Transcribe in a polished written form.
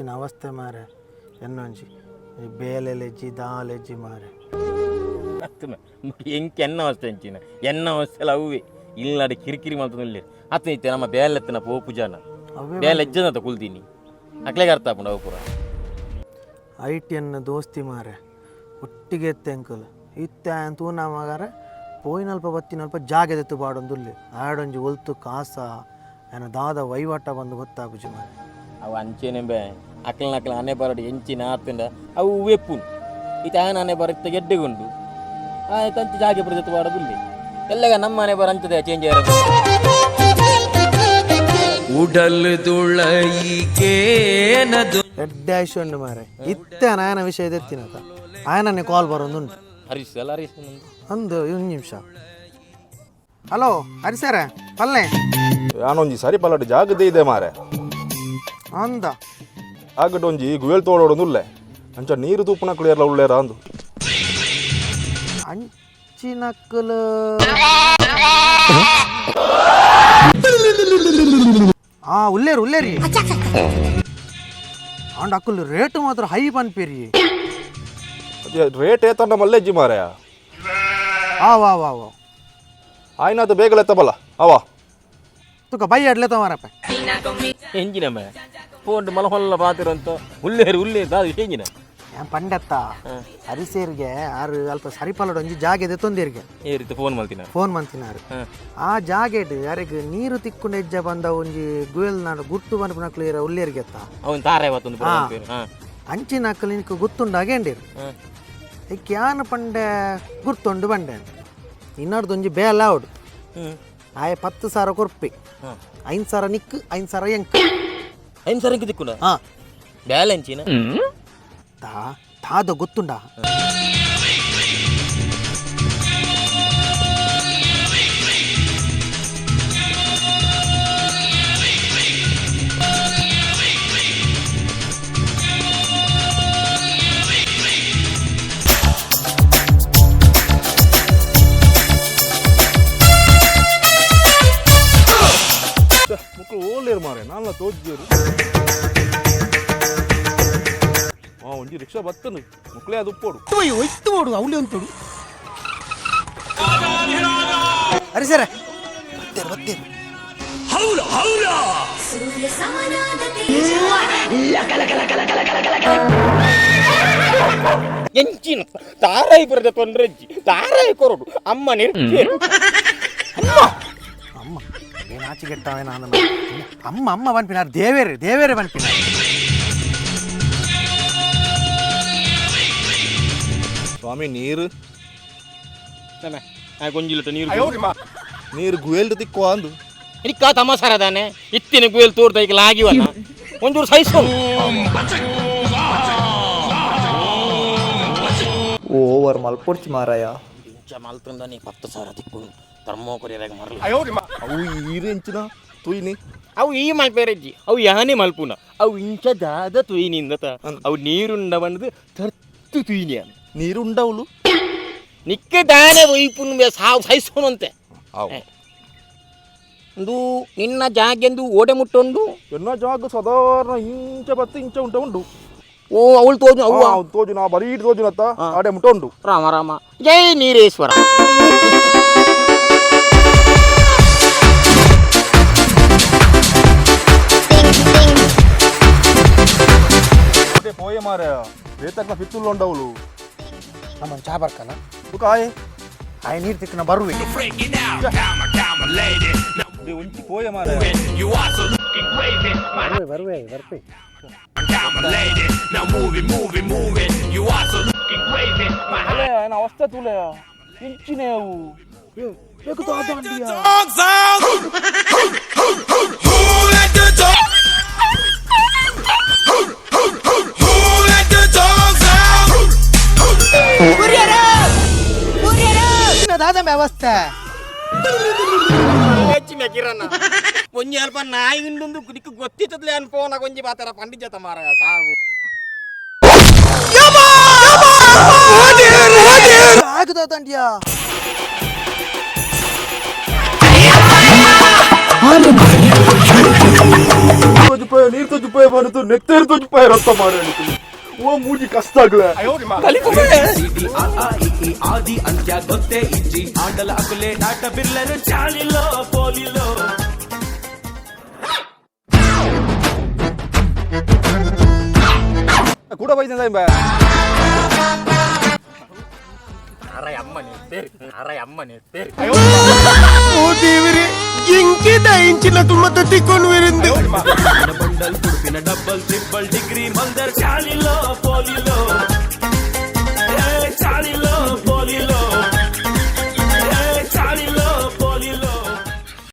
ಅಂಚಿನ ಅವಸ್ಥೆ ಮಾರೆ ಎನ್ನೊಂಜಿ ಬೇಲೆಲೆಜ್ಜಿ ದಾಲೆಜ್ಜಿ ಮಾರೆ ಎಂಕೆ ಎನ್ನ ಅವಸ್ಥೆ ಅಂಚಿನ ಎನ್ನ ಅವಸ್ಥೆಲ್ಲ ಅವೇ ಇಲ್ಲಾಡಿ ಕಿರಿಕಿರಿ ಮಾಡ್ತದೆ ಅತ್ತೈತೆ ನಮ್ಮ ಬೇಲೆತ್ತನ ಪೋಪು ಜನ ಬೇಲೆಜ್ಜನಂತ ಕುಲ್ತೀನಿ ಅಕ್ಲೆಗೆ ಅರ್ಥ ಹಾಕೊಂಡು ಅವು ಪೂರ ಐಟಿಯನ್ನ ದೋಸ್ತಿ ಮಾರೆ ಒಟ್ಟಿಗೆ ಎತ್ತೆ ಅಂಕಲ್ ಇತ್ತೆ ಅಂತೂ ನಮಗಾರ ಪೋಯಿನಲ್ಪ ಬತ್ತಿನಲ್ಪ ಜಾಗೆದೆತ್ತು ಪಾಡೊಂದುಲ್ಲೆ ಆಡೊಂಜಿ ಒಲ್ತು ಕಾಸ ಏನ ದಾದ ವಹಿವಾಟ ಬಂದು ಗೊತ್ತಾಗುಜಿ ಮಾರೆ ಅವು ಅಂಚೆನೆ ಬೇ ಅಕ್ಲನ ಅನೆ ಬರಡು ಎಂಚಿನ ಆತಂಡ ಅವು ವೆಪ್ಪುನು ಈತ ಆನೆ ಬರುತ್ತೆ ಗೆಡ್ಡೆಗೊಂಡು ತಂಚಿ ಜಾಗೆ ಬರದತ್ತು ಪಾಡೋದಿಲ್ಲ ಎಲ್ಲಗ ನಮ್ಮ ಮನೆ ಬರ ಅಂಚದೆ ಚೇಂಜ್ ಇರೋದು ಉಡಲ್ ದುಳೈಕೇನದು ಎಡ್ಡೆ ಆಯ್ಸೊಂಡು ಮಾರೆ ಇತ್ತೆ ನಾಯನ ವಿಷಯ ಎತ್ತಿನತ ಆಯನನ್ನೇ ಕಾಲ್ ಬರೋದುಂಟು ಹರೀಶ್ ಅಲ್ಲ ಹರೀಶ್ ಒಂದು 1 ನಿಮಿಷ ಹಲೋ ಹರಿಸರ ಪಲ್ಲೆ ನಾನೊಂಜಿ ಸರಿ ಪಲ್ಲಟ್ಟು ಜಾಗದೇ ಇದೆ ಮಾರೆ ಅಂದ ಆಗಟ್ಟು ಒಂಜಿ ಗುವೇಲ್ ತೋಡೋಡೊಂದುಲ್ಲೆ ಅಂಚ ನೀರು ತೂಪುನ ಕ್ಲಿಯರ್ಲ ಉಳ್ಳೇರ ಅಂದು ಅಂಚಿನಕ್ಕಲು ಉಲ್ಲೇರಿ ಅಂಡ್ ಅಕ್ಕಲು ರೇಟ್ ಮಾತ್ರ ಹೈ ಪನ್ಪೇರಿ ರೇಟ್ ಏತಂಡ ಮಲ್ಲೆಜ್ಜಿ ಮಾರೆಯ ವಾ ಆಯ್ನಾತ ಬೇಗಲೆತ್ತಬಲ್ಲ ಅವ ತುಕ ಬೈ ಅಡ್ಲೆತ ಮಾರಪ್ಪ ಎಂಜಿನ ಮೇ ಫೋನ್ ಮಲ ಹೊಲ್ಲ ಪಾತಿರಂತ ಉಳ್ಳೇರಿ ದಾದು ಎಂಜಿನ ಪಂಡತ್ತ ಹರಿಸೇರಿಗೆ ಆರು ಅಲ್ಪ ಸರಿಪಲ್ಲಡು ಒಂಜಿ ಜಾಗೆದೆ ತೊಂದೇರಿಗೆ ಈ ರೀತಿ ಫೋನ್ ಮಲ್ತಿನಾರು ಆ ಜಾಗೆಡ್ ಯಾರಿಗೆ ನೀರು ತಿಕ್ಕೊಂಡು ಹೆಜ್ಜೆ ಬಂದ ಒಂಜಿ ಗುಯಲ್ ನಾಡು ಗುರ್ತು ಬನ್ಪುನ ಕ್ಲಿಯರ್ ಉಳ್ಳೇರಿಗೆ ಅತ್ತ ಅವನ್ ತಾರೆ ಅವತ್ತೊಂದು ಅಂಚಿನ ಅಕ್ಕಲು ನಿನக்கு ಗುರ್ತುಂಡು ಅಗೇಂಡಿರು ಕ್ಯಾನ್ ಪಂಡೆ ಗುರ್ತುಂಡು ಬಂಡೆ ಇನ್ನೊಡ್ದೊಂಜಿ ಬೇಲ ಅವಡು ಆಯ 10,000 ಕೊರ್ಪಿ 5,000 ನಿಕ್ಕು 5,000 ಎಂಕ್ 5,000 ದಿಕ್ಕುಂಡ ಬ್ಯಾಲೆನ್ಸಿನ ತಾದ ಗೊತ್ತುಂಡ ಮಕ್ಕಳು ಓಲೇರು ಮಾರೆ ನಾನ ತೋಜ್ಜೇರು ಒಂಜಿ ರಿಕ್ಷಾ ಬತ್ತನು ಮಕ್ಕಳೇ ಅದು ಉಪ್ಪೋಡು ಒಯ್ತು ಅವಳಿ ಅಂತೋಡು ಅರೆ ಸರ ಬತ್ತೇರು ಎಂಚಿನ ತಾರಾಯಿ ಬರದ ತೊಂದ್ರಜ್ಜಿ ತಾರಾಯಿ ಕೊರಡು ಅಮ್ಮ ಅಮ್ಮ ಏನಾಚಿಗೆಟ್ಟವೆ ನಾನು ಅಮ್ಮ ಬನ್ಪಿನಾರು ದೇವೇರೆ ಬನ್ಪಿನಾರು ಸ್ವಾಮಿ ನೀರು ಗೊಂಜಿಲಟ ನೀರು ಗುಯಲ್ ತಿಕ್ಕುವ ಅಂದು ಇಕ್ಕ ತಮಾಸಾರದಾನೆ ಇತ್ತಿನ ಗುಯಲ್ ತೋರ್ದ ಈಗ ಲಾಗಿವಲ್ಲ ಒಂಚೂರು ಸೈಸು ಓವರ್ ಮಲ್ಪೊಡ್ಚಿ ಮಾರಾಯ ಇಂಚ ಮಲ್ತಂದ ನೀ 10,000 ತಿಕ್ಕೊಂಡು ತರ್ಮೋಕೊರಿಯಾಗ ಮರಲ್ಲ ಅವು ಈರು ಇಂಚಿನ ತುಯ್ನಿ ಅವು ಈ ಮಲ್ಪೇರಜ್ಜಿ ಅವು ಯಾನೇ ಮಲ್ಪುನ ಅವು ಇಂಚ ದಾದ ತುಯ್ನಿಂದ ಅವು ನೀರುಂಡ ಬಂದದು ತರ್ತು ತುಯ್ನಿ ಅಂತ ನೀರುಂಡವಳು ನಿಕ್ಕ ದಾನೆ ಒಯ್ಪುನ ಸಾವು ಸೈಸೋನಂತೆ ಒಂದು ನಿನ್ನ ಜಾಗೆಂದು ಓಡೆ ಮುಟ್ಟೊಂಡು ಎನ್ನ ಜಾಗ ಸಾಧಾರಣ ಇಂಚ ಬತ್ತು ಇಂಚ ಉಂಟು ಓ ಅವಳು ತೋಜು ಅವು ತೋಜು ನಾ ಬರೀ ತೋಜುನತ್ತ ಆಡೆ ಮುಟ್ಟ ಉಂಟು ರಾಮ ಜೈ ನೀರೇಶ್ವರ పోయే మారే రేతక్న పిత్తుల్లో ఉండవులు ನಮ್ಮ ಚಾ ಬರ್ಕನ ಕಾಯ್ ಆಯ ನೀರು ತಿಕ್ಕನ ಬರುವೆ ಒಂಚಿ పోయే ಮಾರೆ ಬರುವೆ ಅಲೆ ನಾ ಅವಸ್ಥೆ ತುಲೆ ಇಂಚಿನೇ ಅವು ಬೇಕು ತೋ ಆಂಟಿಯಾ ವ್ಯವಸ್ಥೆ ಒಂಜಿ ಅಲ್ಪ ನಾಯಿ ಉಂಡು ನಿಕ್ಕು ಗೊತ್ತಿತ್ತದ್ಲೆ ಅನ್ಪೋನ ಕೊಂಜಿ ಬಾತರ ಪಂಡಿಜತ ಮಾರಾಯ ಸಾವು ಆಗುತ್ತ ತೋಜಿಪಾಯ ನೀರು ತೋಜಿಪಾಯ ಬಂತು ನೆತ್ತೇರು ತೋಜಿಪಾಯ ರಕ್ತ ಮಾಡಿ ಓ ಮೂಜಿ ಕಷ್ಟ ಆಗ್ಲ ఆది అంత్య గొత్తే ఇచ్చి ఆటల అకులే నాట బిర్లను చాలిలో పోలిలో కూడా పోయింది సాయి బా అరే అమ్మని అరే అమ్మని ఓ దేవరే ఇంకి దయించిన తుమ్మత తిక్కొని విరింది బండల్ కుడిపిన డబ్బల్ ట్రిపుల్ డిగ్రీ మందర్ చాలిలో పోలిలో